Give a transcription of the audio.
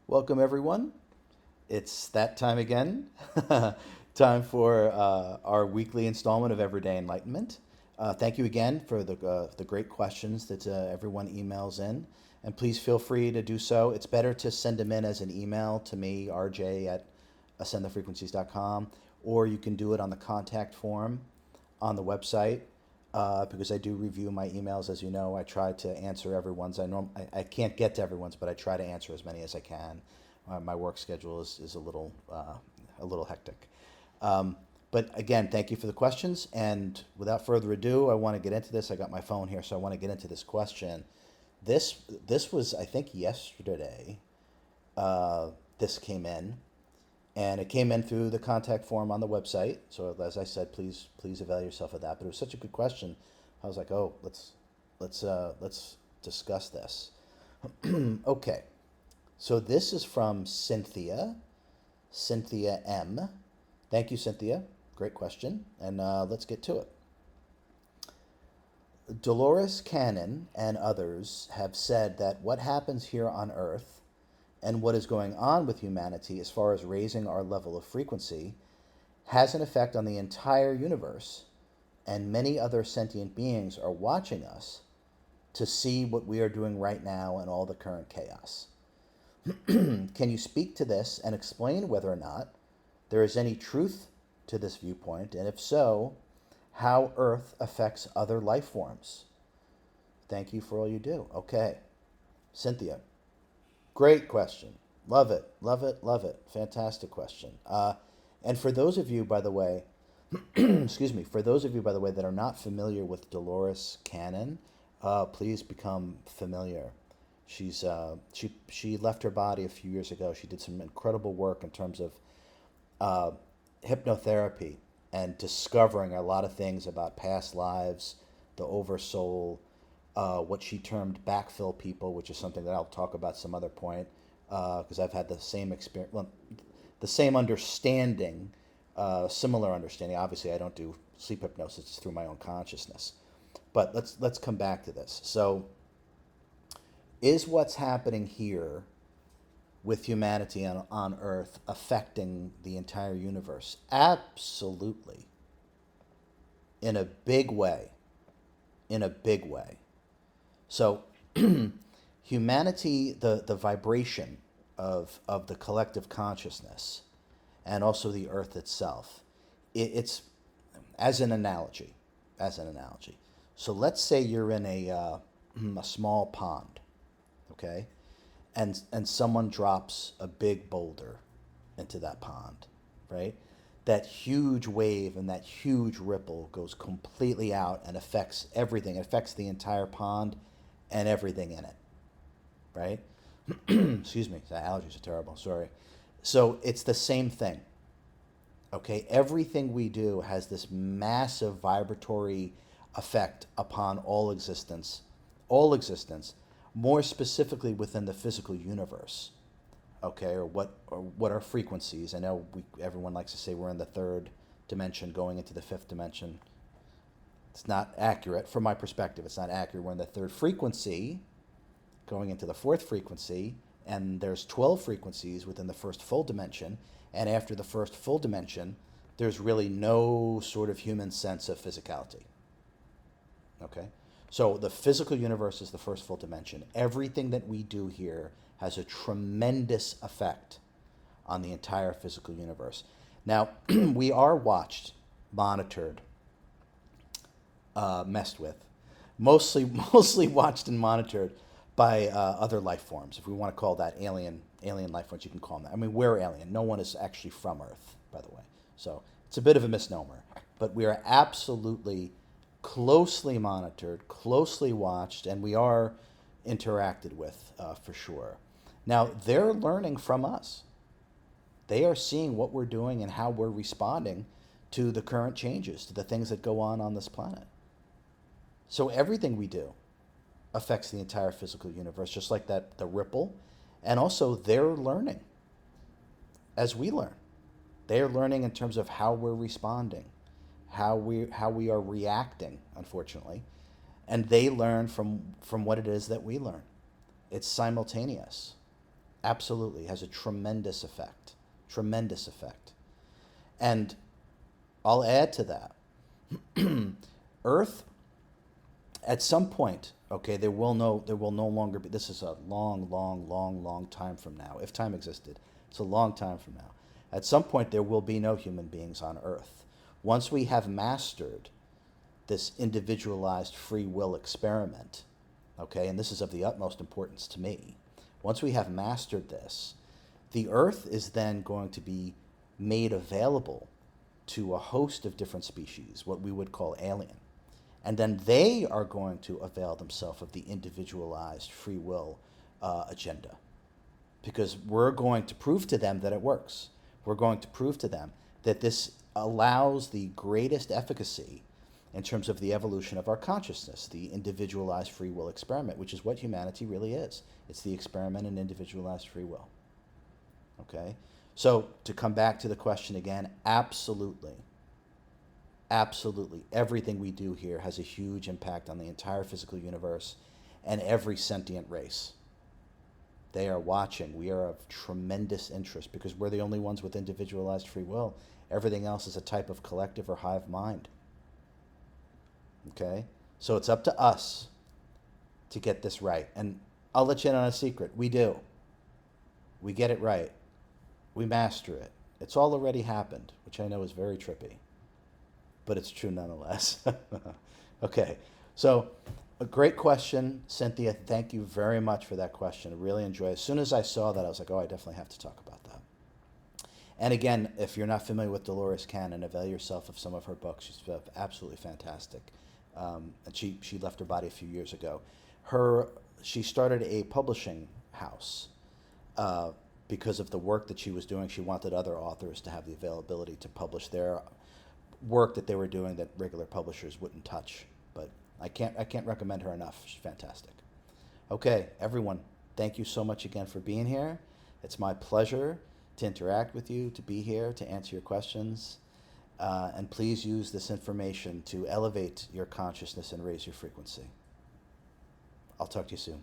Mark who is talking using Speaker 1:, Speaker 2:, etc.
Speaker 1: Welcome, everyone. It's that time again. Time for our weekly installment of Everyday Enlightenment. Thank you again for the great questions that everyone emails in. And please feel free to do so. It's better to send them in as an email to me, rj at ascendthefrequencies.com, or you can do it on the contact form on the website because I do review my emails. As you know, I try to answer everyone's. I can't get to everyone's, but I try to answer as many as I can. My work schedule is a little hectic. But again, thank you for the questions. And without further ado, I want to get into this. I got my phone here, so I want to get into this question. This was, I think, yesterday. This came in, and it came in through the contact form on the website. So as I said, please avail yourself of that. But it was such a good question. I was like, oh, let's discuss this. Okay. So this is from Cynthia M. Thank you, Cynthia. Great question. And let's get to it. Dolores Cannon and others have said that what happens here on Earth and what is going on with humanity as far as raising our level of frequency has an effect on the entire universe, and many other sentient beings are watching us to see what we are doing right now in all the current chaos. Can you speak to this and explain whether or not there is any truth to this viewpoint, and if so, how Earth affects other life forms? Thank you for all you do. Okay, Cynthia, great question. Love it, love it, love it. Fantastic question. And for those of you, by the way, excuse me, for those of you, by the way, that are not familiar with Dolores Cannon, please become familiar. She left her body a few years ago. She did some incredible work in terms of hypnotherapy and discovering a lot of things about past lives, the oversoul, what she termed backfill people, which is something that I'll talk about some other point because I've had the same experience, well, the same understanding, similar understanding. Obviously, I don't do sleep hypnosis; it's through my own consciousness. But let's come back to this. So, is what's happening here with humanity on Earth affecting the entire universe? Absolutely. In a big way. In a big way. So, humanity, the vibration of the collective consciousness, and also the Earth itself, it's as an analogy. As an analogy. So, let's say you're in a small pond, okay? And someone drops a big boulder into that pond, right? That huge wave and that huge ripple goes completely out and affects everything. It affects the entire pond and everything in it, right? Excuse me, the allergies are terrible, sorry. So it's the same thing, okay? Everything we do has this massive vibratory effect upon all existence, more specifically within the physical universe, okay, or what are frequencies. I know everyone likes to say we're in the third dimension going into the fifth dimension. It's not accurate from my perspective. It's not accurate. We're in the third frequency going into the fourth frequency, and there's 12 frequencies within the first full dimension, and after the first full dimension there's really no sort of human sense of physicality, okay? So the physical universe is the first full dimension. Everything that we do here has a tremendous effect on the entire physical universe. Now, we are watched, monitored, messed with, mostly watched and monitored by other life forms. If we want to call that alien life forms, you can call them that. I mean, we're alien. No one is actually from Earth, by the way. So it's a bit of a misnomer. But we are absolutely closely monitored, closely watched, and we are interacted with for sure. Now, they're learning from us. They are seeing what we're doing and how we're responding to the current changes, to the things that go on this planet. So everything we do affects the entire physical universe, just like that, the ripple. And also, they're learning as we learn. They're learning in terms of how we're responding, how we are reacting, unfortunately, and they learn from what it is that we learn. It's simultaneous, Absolutely, has a tremendous effect. Tremendous effect. And I'll add to that. Earth, at some point, okay, there will no longer be. This is a long time from now. If time existed, it's a long time from now. At some point, there will be no human beings on Earth. Once we have mastered this individualized free will experiment, okay, and this is of the utmost importance to me. Once we have mastered this, the Earth is then going to be made available to a host of different species, what we would call alien. And then they are going to avail themselves of the individualized free will agenda. Because we're going to prove to them that it works. We're going to prove to them that this allows the greatest efficacy in terms of the evolution of our consciousness, the individualized free will experiment, which is what humanity really is. It's the experiment in individualized free will. Okay? So to come back to the question again, absolutely. Absolutely. Everything we do here has a huge impact on the entire physical universe and every sentient race. They are watching. We are of tremendous interest because we're the only ones with individualized free will. Everything else is a type of collective or hive mind. Okay? So it's up to us to get this right. And I'll let you in on a secret. We do. We get it right. We master it. It's all already happened, which I know is very trippy, but it's true nonetheless. Okay, so a great question, Cynthia. Thank you very much for that question. I really enjoyed it. As soon as I saw that, I was like, oh, I definitely have to talk about that. And again, if you're not familiar with Dolores Cannon, avail yourself of some of her books. She's absolutely fantastic. And she left her body a few years ago. She started a publishing house because of the work that she was doing. She wanted other authors to have the availability to publish their work that they were doing that regular publishers wouldn't touch. But I can't recommend her enough. She's fantastic. Okay, everyone, thank you so much again for being here. It's my pleasure to interact with you, to be here, to answer your questions. And please use this information to elevate your consciousness and raise your frequency. I'll talk to you soon.